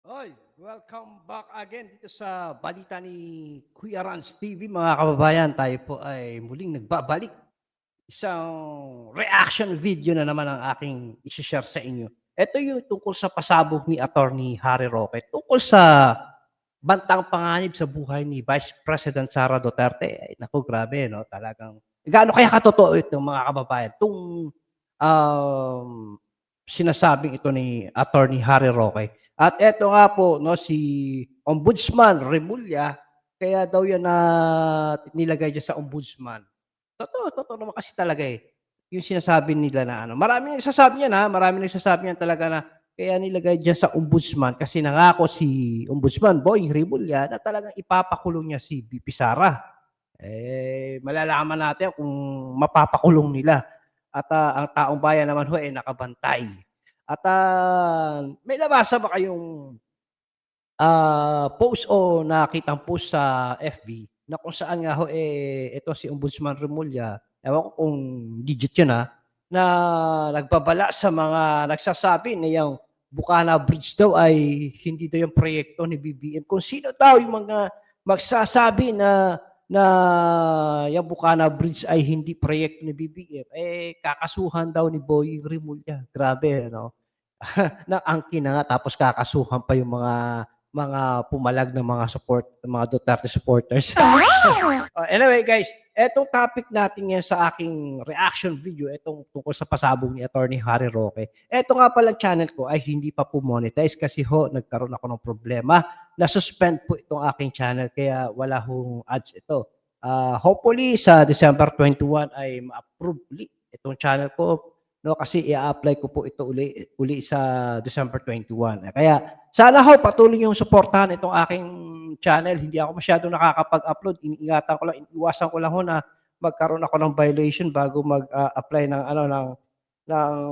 Oy, welcome back again dito sa balita ni Kuya Rans TV mga kababayan. Tayo po ay muling nagbabalik. Isang reaction video na naman ang aking i-share sa inyo. Ito yung tungkol sa pasabog ni Attorney Harry Roque tungkol sa bantang panganib sa buhay ni Vice President Sara Duterte. Ay, naku, grabe, no? Talagang, gaano kaya katotoo ito mga kababayan? Um, Sinasabing ito ni Attorney Harry Roque. At eto nga po 'no, si Ombudsman Remulla, kaya daw yan na nilagay diyan sa ombudsman. Totoo naman kasi talaga, eh, yung sinasabi nila na ano, maraming nagsasabi niyan, maraming nagsasabi niyan talaga na kaya nilagay diyan sa ombudsman kasi nangako si Ombudsman Boying Remulla na talagang ipapakulong niya si VP Sara. Eh, malalaman natin kung mapapakulong nila at, ang taong bayan naman ho, eh, nakabantay. At, may nabasa ba kayong, post o nakitang post sa FB na kung saan nga ho, eh, ito si Ombudsman Remulla, ewan ko kung legit yun, na nagbabala sa mga nagsasabi na yang Bukana Bridge daw ay hindi daw yung proyekto ni BBM. Kung sino daw yung mga magsasabi na yang Bukana Bridge ay hindi proyekto ni BBM, eh, kakasuhan daw ni Boying Remulla. Grabe ano? Naangkin na nga tapos kakasuhan pa yung mga pumalag na mga Duterte supporters. Anyway guys, etong topic natin ngayon sa aking reaction video, etong tungkol sa pasabog ni Attorney Harry Roque. Eto nga palang channel ko ay hindi pa po monetize kasi ho nagkaroon ako ng problema. Na-suspend po itong aking channel kaya wala hong ads ito. Hopefully sa December 21 ay ma-approve ulit itong channel ko. No, kasi i-a-apply ko po ito uli sa December 21. Kaya sana ho patuloy niyong suportahan itong aking channel. Hindi ako masyadong nakakapag-upload. Iniingatan ko lang, iniiwasan ko lang ho na magkaroon ako ng violation bago mag-apply ng ano ng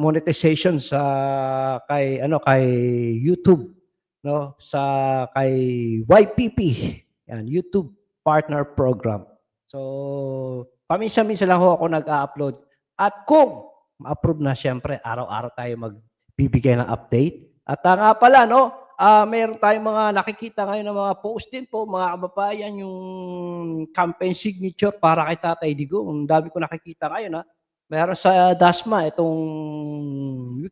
monetization sa kay YouTube, no, kay YPP, yan, YouTube Partner Program. So, paminsan-minsan lang ho ako nag-a-upload at kung ma-approve na siyempre araw-araw tayo magbibigay ng update. At, nga pala 'no, meron tayong mga nakikita ngayon na mga post din po mga kababayan, yung campaign signature para kay Tatay Digong. Ang dami ko nakikita ngayon, meron sa Dasma itong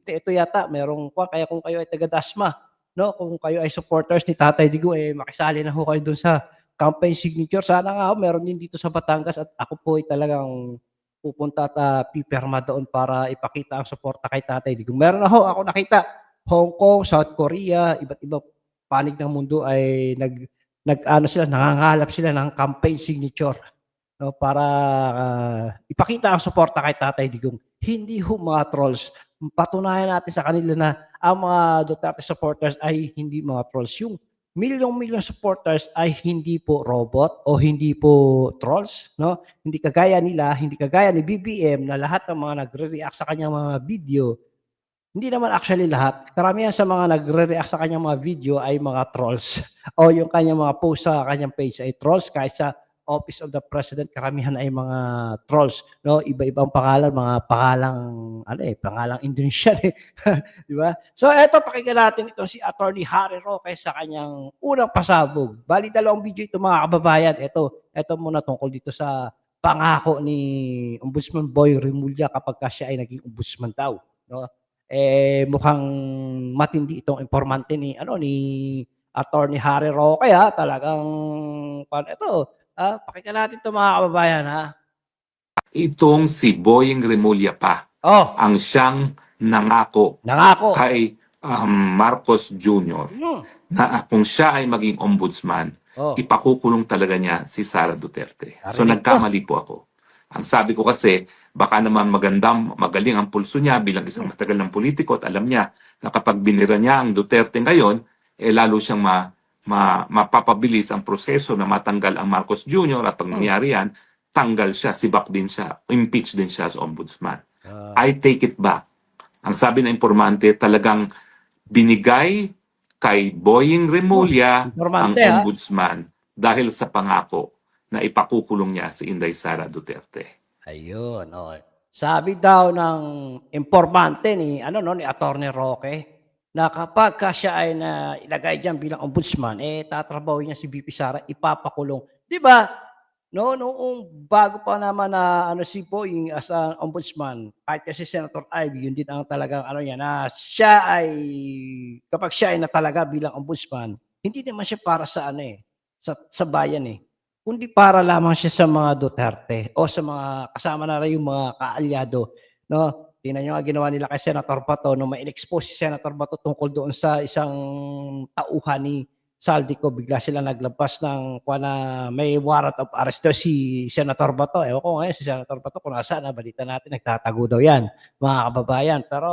ito yata merong kaya kung kayo ay taga Dasma, 'no, kung kayo ay supporters ni Tatay Digong, eh, makisali na ho kayo dun sa campaign signature. Sana nga ho meron din dito sa Batangas at ako po ay talagang pupunta at, pipirma doon para ipakita ang suporta kay Tatay Digong. Meron na ho ako nakita, Hong Kong, South Korea, iba't ibang panig ng mundo ay nag-ano sila, nangangalap sila ng campaign signature. No, para, ipakita ang suporta kay Tatay Digong. Hindi ho mga trolls. Patunayan natin sa kanila na ang mga Duterte supporters ay hindi mga trolls. Yung milyong-milyong supporters ay hindi po robot o hindi po trolls, 'no? Hindi kagaya nila, hindi kagaya ni BBM na lahat ng mga nagre-react sa kanyang mga video, hindi naman actually lahat, karamihan sa mga nagre-react sa kanyang mga video ay mga trolls o yung kanyang mga post sa kanyang page ay trolls. Kahit sa Office of the President karamihan ay mga trolls, 'no, iba-ibang pangalan, mga pangalang ano, pangalang Indonesian, eh, 'di ba? So eto pakinggan natin itong si Attorney Harry Roque sa kanyang unang pasabog. Bale dalawang video ito mga kababayan. Eto muna tungkol dito sa pangako ni Ombudsman Boy Remulla kapagka siya ay naging ombudsman daw, 'no? Eh, mukhang matindi itong impormante ni Attorney Harry Roque, talagang ito, pakinggan natin 'to mga kababayan, Itong si Boying Remulla pa Oh, ang siyang nangako nangako. kay Marcos Jr. na kung siya ay maging ombudsman, Oh, ipakukulong talaga niya si Sara Duterte. So narinig ko. nagkamali po ako. Ang sabi ko kasi, baka naman magaling ang pulso niya bilang isang matagal ng politiko at alam niya na kapag binira niya ang Duterte ngayon, eh lalo siyang mapapabilis ang proseso na matanggal ang Marcos Jr. at pag nangyari yan, tanggal siya, sibak din siya, impeach din siya as ombudsman. I take it back. Ang sabi ng informante, talagang binigay kay Boying Remulla ang Informante, ombudsman dahil sa pangako na ipakukulong niya si Inday Sara Duterte. Ayun, Sabi daw ng informante ni Attorney Roque, na kapagka siya ay nailagay diyan bilang ombudsman, eh, tatrabahuhin niya si VP Sara, ipapakulong. 'Di ba, noong bago pa naman na ano si Boying as a ombudsman, kahit kasi Senator Ivy, yun din ang talagang ano niya na siya ay kapag siya ay natalaga bilang ombudsman, hindi naman siya para sa ano, eh, sa bayan, eh, kundi para lamang siya sa mga Duterte o sa mga kasama na rin yung mga kaalyado, 'no? Tingnan niyo nga ginawa nila kay Senator Bato nung ma-inexpose si Senator Bato tungkol doon sa isang tauhan ni Saldico, bigla silang naglabas ng kuwan na may warrant of arrest daw si Senator Bato. Ewan ko ngayon si Senator Bato kung nasaan, balita natin nagtatago daw 'yan, mga kababayan. Pero,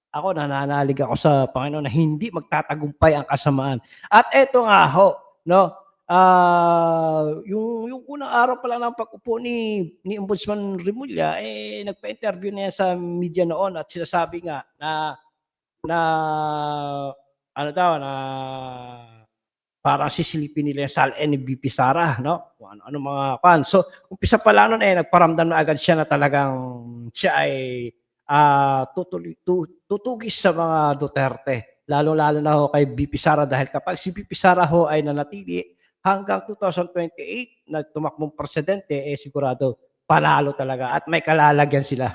ako nananalig ako sa Panginoon na hindi magtatagumpay ang kasamaan. At eto nga ho, 'no, yung unang araw pa lang ng pag-upo ni Ombudsman Remulla, eh, nagpa-interview na yan sa media noon at sinasabi nga na ano daw, na parang sisilipin nila yung SALN ni VP Sara, 'no, kung ano-ano mga kuwan. So, umpisa pa lang nun, eh, nagparamdam na agad siya na talagang siya ay, tutugis sa mga Duterte. Lalong-lalo na ho kay VP Sara dahil kapag si VP Sara ho ay nanatili hanggang 2028 na tumakbong presidente, eh, sigurado panalo talaga at may kalalagyan sila.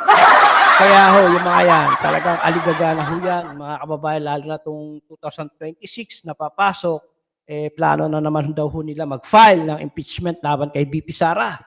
Kaya ho yung mga yan talagang aligaga na ho yan mga kababayan, lalo na 'tong 2026 na papasok, eh, plano na naman daw ho nila mag-file ng impeachment laban kay VP Sara.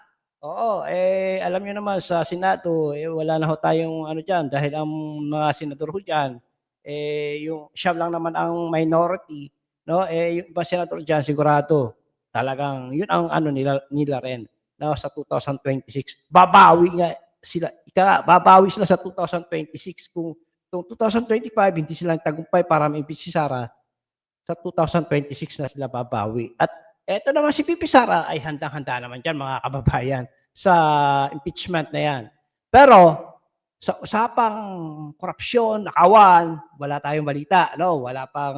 Oo, eh, alam niyo naman sa Senado, eh, wala na ho tayong ano diyan dahil ang mga senador ho diyan, eh, yung siya lang naman ang minority, 'no, eh, yung ibang senador diyan sigurado talagang yun ang ano nila nila rin, 'no, sa 2026. Babawi nga sila, ika nga babawi sila sa 2026 kung 2025 hindi sila nagtagumpay para ma-impeach si Sara, sa 2026 na sila babawi. At eto naman si VP Sara ay handang-handa naman diyan mga kababayan sa impeachment na 'yan. Pero sa usapang korapsyon, nakawan, wala tayong balita, 'no, wala pang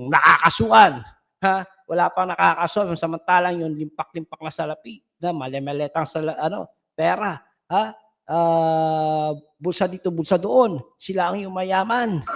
nakakasuhan, ha? Wala pang nakakasuhan samantalang yung limpak-limpak na salapi na mali-maletang ano, pera, ha? Bulsa dito, bulsa doon, sila ang yumayaman.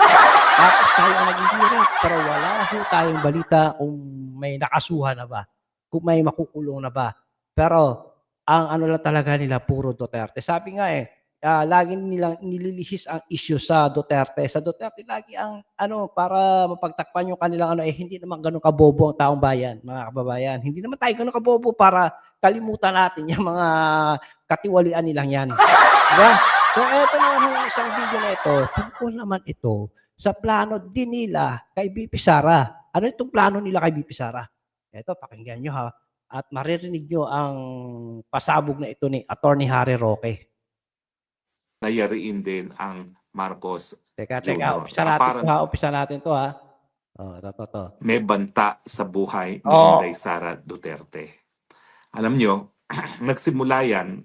Tapos tayo ang naghihirap, pero wala ho tayong balita kung may nakasuhan na ba, kung may makukulong na ba. Pero ang ano lang talaga nila puro Duterte. Sabi nga, eh, lagi nilang nililihis ang issue sa Duterte. Sa Duterte lagi ang ano, para mapagtakpan yung kanilang ano, eh, hindi naman gano'n kabobo ang taong bayan, mga kababayan. Hindi naman tayo gano'n kabobo para kalimutan natin yang mga katiwalian nilang 'yan, 'di ba? So eto naman hong isang video na ito, tungkol naman ito sa plano din nila kay VP Sara. Ano itong plano nila kay VP Sara? Eto pakinggan niyo ha, at maririnig niyo ang pasabog na ito ni Attorney Harry Roque. Nayariin din ang Marcos Teka, Jr. Apparent umpisa natin 'to ha. Oh, ito. may banta sa buhay ni Inday Oh, Sara Duterte. Alam nyo, nagsimula yan,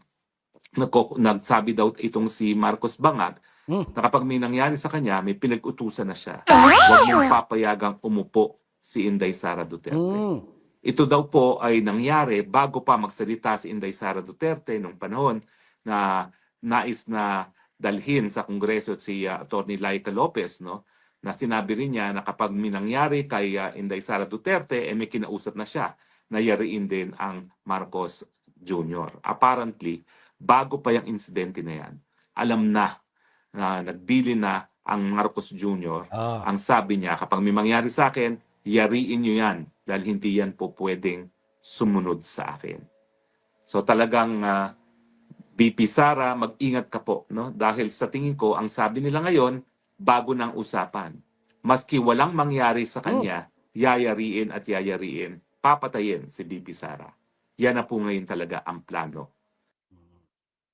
nagsabi daw itong si Marcos Bangat hmm, na kapag may nangyari sa kanya, may pinag-utusan na siya. Huwag mong papayagang umupo si Inday Sara Duterte. hmm, Ito daw po ay nangyari bago pa magsalita si Inday Sara Duterte nung panahon na nais na dalhin sa Kongreso si Attorney Laika Lopez, no? Na sinabi rin niya na kapag may nangyari kay Inday Sara Duterte, eh may kinausap na siya. Nayariin din ang Marcos Jr. Apparently, bago pa yung insidente na yan, alam na nagbili na ang Marcos Jr. oh. Ang sabi niya, kapag may mangyari sa akin, yariin niyo yan dahil hindi yan po pwedeng sumunod sa akin. So talagang BP Sara, mag-ingat ka po, no? Dahil sa tingin ko, ang sabi nila ngayon, bago ng usapan. Maski walang mangyari sa Hmm. kanya, yayariin, papatayin si BP Sara. Yan na po ngayon talaga ang plano.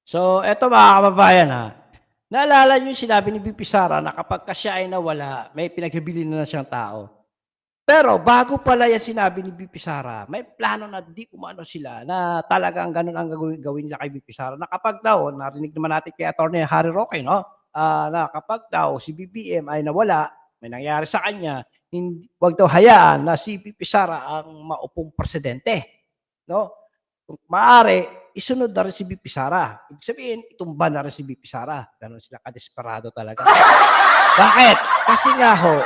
So eto mga kababayan ha, naalala niyo yung sinabi ni VP Sara na kapagka siya ay nawala, may pinaghibilin na siyang tao. Pero bago pala yan sinabi ni VP Sara, may plano na di umano sila na talagang gano'n ang gawin nila kay VP Sara, na kapag daw narinig naman natin kay Attorney Harry Roque, 'no, na kapag daw si BBM ay nawala, may nangyari sa kanya, 'wag daw hayaan na si VP Sara ang maupong presidente, 'no. Kung maaari isunod na rin si VP Sara. Ibig sabihin itumba na rin si VP Sara, gano'n sila kadesperado talaga. Bakit? Kasi nga ho,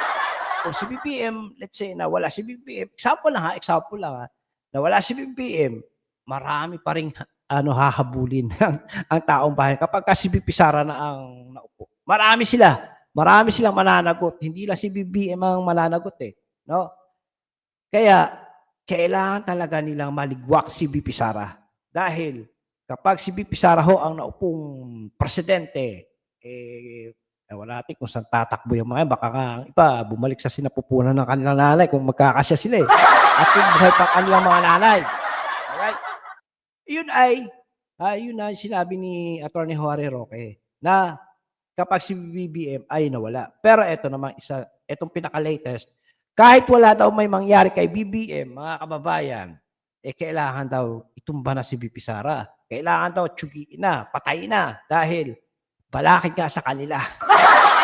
kung si BBM, let's say nawala si BBM, example lang, nawala si BBM, marami pa ring hahabulin ang taong bayan kapagka si VP Sara na ang naupo. Marami silang mananagot, hindi lang si BBM ang mananagot, 'no? Kaya kailangan talaga nilang maligwak si VP Sara. Dahil kapag si VP Sara ho ang naupong presidente, ewan natin kung saan tatakbo yung mga yan. Baka nga ang iba bumalik sa sinapupunan ng kanilang nanay kung magkakasya sila, at kung buhay pa ang kanilang mga nanay. Alright? Yun ay, yun ay sinabi ni Attorney Joare Roque na kapag si BBM ay nawala. Pero eto naman etong pinaka-latest, kahit wala daw may mangyari kay BBM, mga kababayan, kailangan daw itumba na si VP Sara. Kailangan daw tiyugiin na, patay na, dahil balakid nga sa kanila.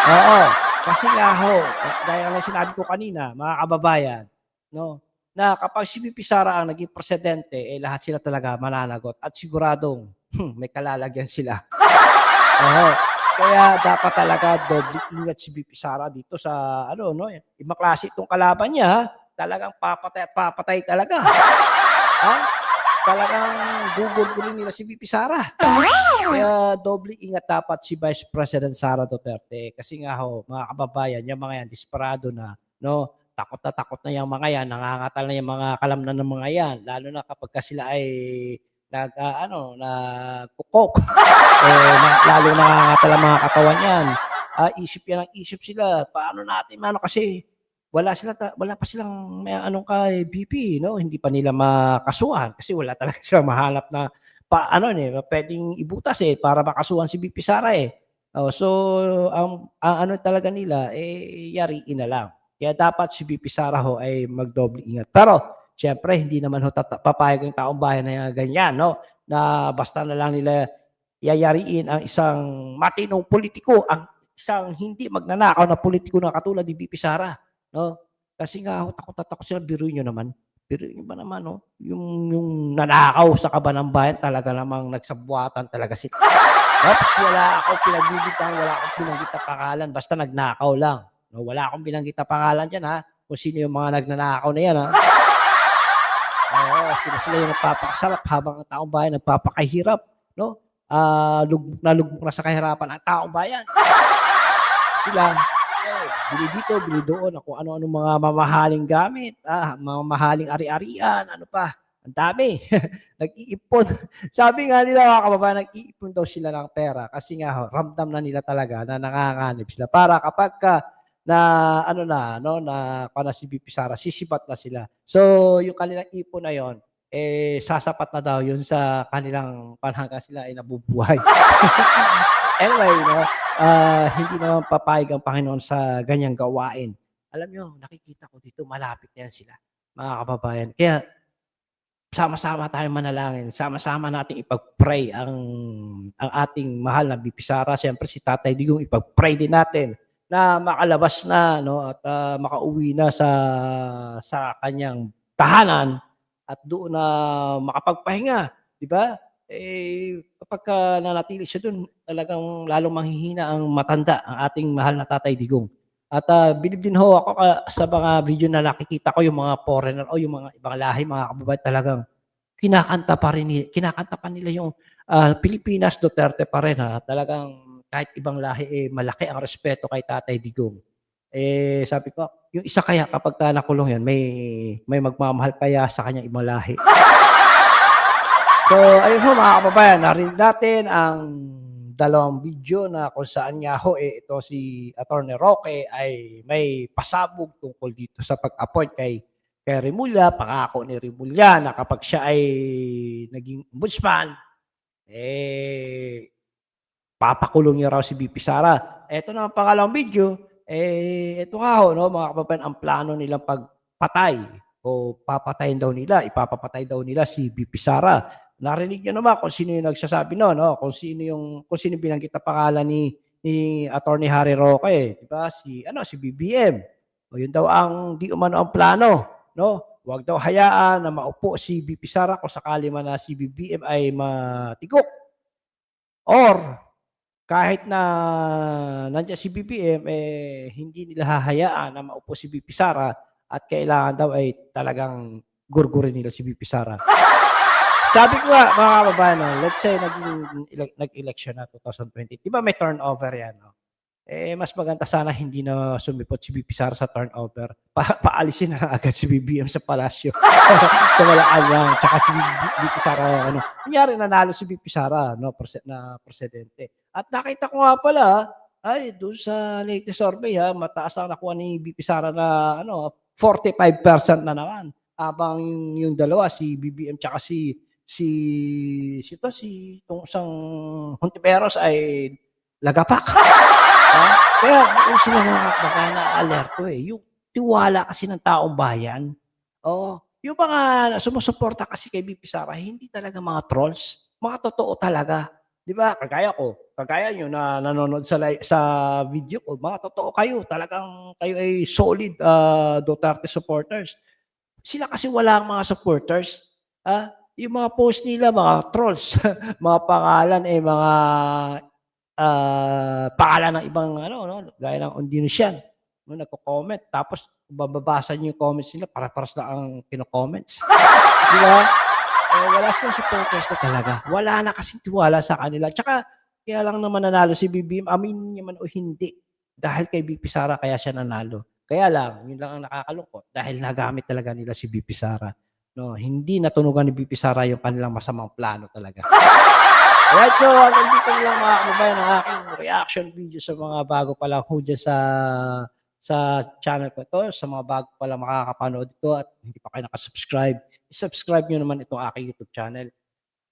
Oo, kasi nga ho, gaya ng sinabi ko kanina, mga kababayan, 'no, na kapag si VP Sara ang naging presidente, lahat sila talaga mananagot at siguradong, may kalalagyan sila. Oo, kaya dapat talaga doble ingat si VP Sara dito sa ano 'no, ibang klase itong kalaban niya, talagang papatay at papatay talaga. Ha? Talagang gugugulin nila si VP Sara. Kaya doble ingat dapat si Vice President Sara Duterte kasi nga ho, mga kababayan, yang mga yan desperado na 'no, takot na yang mga yan, nangangatal na yang mga kalamnan ng mga yan, lalo na kapagka sila ay nagko-coke, lalo nangangatal ang mga katawan niyan. Isip yan ng isip sila, paano natin kasi wala pa silang may ano kay BP 'no, hindi pa nila makasuhan kasi wala talaga silang mahanap na puwedeng ibutas, para makasuhan si BP Sara, Oh, so ang ano talaga nila, yariin na lang. Kaya dapat si BP Sara ho ay magdoble ingat. Pero siyempre hindi naman ho papayag ang taong bayan na ganyan 'no, na basta na lang nila yayariin ang isang matinong politiko, ang isang hindi magnanakaw na politiko na katulad ni BP Sara, 'no? Kasi nga ho takot na takot sila, biruin niyo naman. Biruin niyo ba naman 'no, yung nanakaw sa kaban ng bayan talaga namang nagsabuatan talaga sila. Oops, wala akong pinagbibintangan, wala akong binanggit na pangalan, basta nagnakaw lang, 'no? Wala akong binanggit na pangalan diyan, kung sino yung mga nagnanakaw na yan, Oo, sila yung nagpapakasarap habang ang taong bayan nagpapakahirap, 'no? Lugmok na lugmok na sa kahirapan ang taong bayan. Sila, bili dito, bili doon, kung ano-anong mga mamahaling gamit, mamahaling ari-arian, ano pa, ang dami. Nag-iipon. Sabi nga nila mga kababayan, nag-iipon daw sila ng pera kasi nga ho, ramdam na nila talaga na nanganganib sila para kapagka na ano na 'no, na si BP Sara, sisipat na sila. So, yung kanilang ipon na yun, sasapat na daw yun sa kanilang hanggang sila ay nabubuhay. Anyway 'no, hindi naman papayag ang Panginoon sa ganyang gawain. Alam niyo, nakikita ko dito malapit na yan sila, mga kababayan. Kaya sama-sama tayong manalangin, sama-sama nating ipag-pray ang ating mahal na BP Sara, siyempre si Tatay Digong ipag-pray din natin na makalabas na 'no, at makauwi na sa kanyang tahanan at doon na makapagpahinga, 'di ba? Kapagka nanatili siya dun, talagang lalong manghihina ang matanda, ang ating mahal na Tatay Digong. At, bilib din ho ako sa mga video na nakikita ko yung mga foreigner o yung mga ibang lahi, mga kababayan, talagang kinakanta pa nila yung, Pilipinas Duterte pa rin, talagang kahit ibang lahi, malaki ang respeto kay Tatay Digong. Sabi ko, yung isa kaya kapagka nakulong yun, may magmamahal kaya sa kanyang ibang lahi. So, ayun ho mga kababayan, narinig natin ang dalawang video na kung saan nga ho, ito si Attorney Roque ay may pasabog tungkol dito sa pag-appoint kay Remulla. Pangako ni Remulla na kapag siya ay naging ombudsman, papakulong niya raw si VP Sara. Eto naman pangalawang video, eto nga ho 'no, mga kababayan, ang plano nilang pagpatay o ipapapatay daw nila si VP Sara. Narinig niyo naman kung sino yung nagsasabi nun 'no, kung sino yung binanggit na pangalan ni Attorney Harry Roque, 'di ba, si BBM. O yun daw ang di umano ang plano 'no, wag daw hayaan na maupo si VP Sara kung sakali man na si BBM ay matigok or kahit na nandiyan si BBM, hindi nila hahayaan na maupo si VP Sara at kailangan daw ay talagang gurgurin nila si VP Sara. Sabi ko nga mga kababayan 'no, let's say nag-election na 2020, 'di ba may turnover 'yan 'no? Mas maganda sana hindi na sumipot si VP Sara sa turnover, paalisin na agad si BBM sa palasyo, sa Malacanang, tsaka si VP Sara ano, kunyari nanalo si VP Sara 'no, na presidente. At nakita ko nga pala, ay dun sa latest survey mataas ang nakuha ni VP Sara na ano, 45% na naman, habang yung dalawa si BBM tsaka si itong isang Hontiveros ay lagapak. Kaya doon sila mga kababayan naalerto, yung tiwala kasi ng taong bayan, oo. Yung mga sumusuporta kasi kay VP Sara hindi talaga mga trolls, mga totoo talaga. 'Di ba, kagaya niyo na nanonood sa video ko, mga totoo kayo, talagang kayo ay solid, Duterte supporters. Sila kasi wala ang mga supporters, yung mga post nila mga trolls, mga pangalan, mga pangalan ng ibang ano 'no, gaya ng Ondinusyan, no, nagko-comment tapos kung bababasa niyo yung comments nila para-parehas lang ang kino-comments, 'di ba? Wala silang supporters na talaga, wala na kasing tiwala sa kanila. Tsaka kaya lang naman nanalo si BBM, aminin niya man o hindi, dahil kay VP Sara kaya siya nanalo. Kaya lang, yun lang ang nakakalungkot dahil nagamit talaga nila si VP Sara, 'no, hindi natunugan ni VP Sara yung kanilang masamang plano talaga. Alright, so hanggang dito na lang mga kababayan ang aking reaction video sa mga bago pa lang ho diyan sa channel ko 'to, sa mga bago pa lang makakapanood dito at hindi pa kayo naka-subscribe, i-subscribe niyo naman itong aking YouTube channel,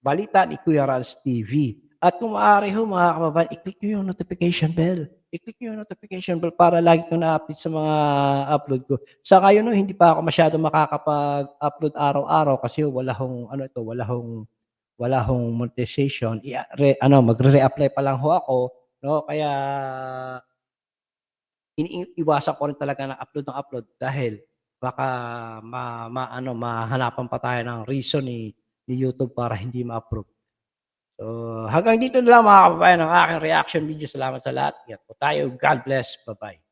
Balita ni Kuya Rans TV. At kung maaari ho mga kababayan, i-click niyo yung notification bell. I-click niyo yung notification bell para lagi kang na-update sa mga upload ko. Sa ngayon ho, hindi pa ako masyadong makakapag-upload araw-araw kasi wala hong ano ito, wala hong monetization, magre-reapply pa lang ho ako 'no, kaya iwasan ko rin talaga ng upload dahil baka mahanapan pa tayo ng reason ni YouTube para hindi ma-approve. So, hanggang dito na lang mga kababayan ang aking reaction video. Salamat sa lahat. Ingat po tayo. God bless. Bye-bye.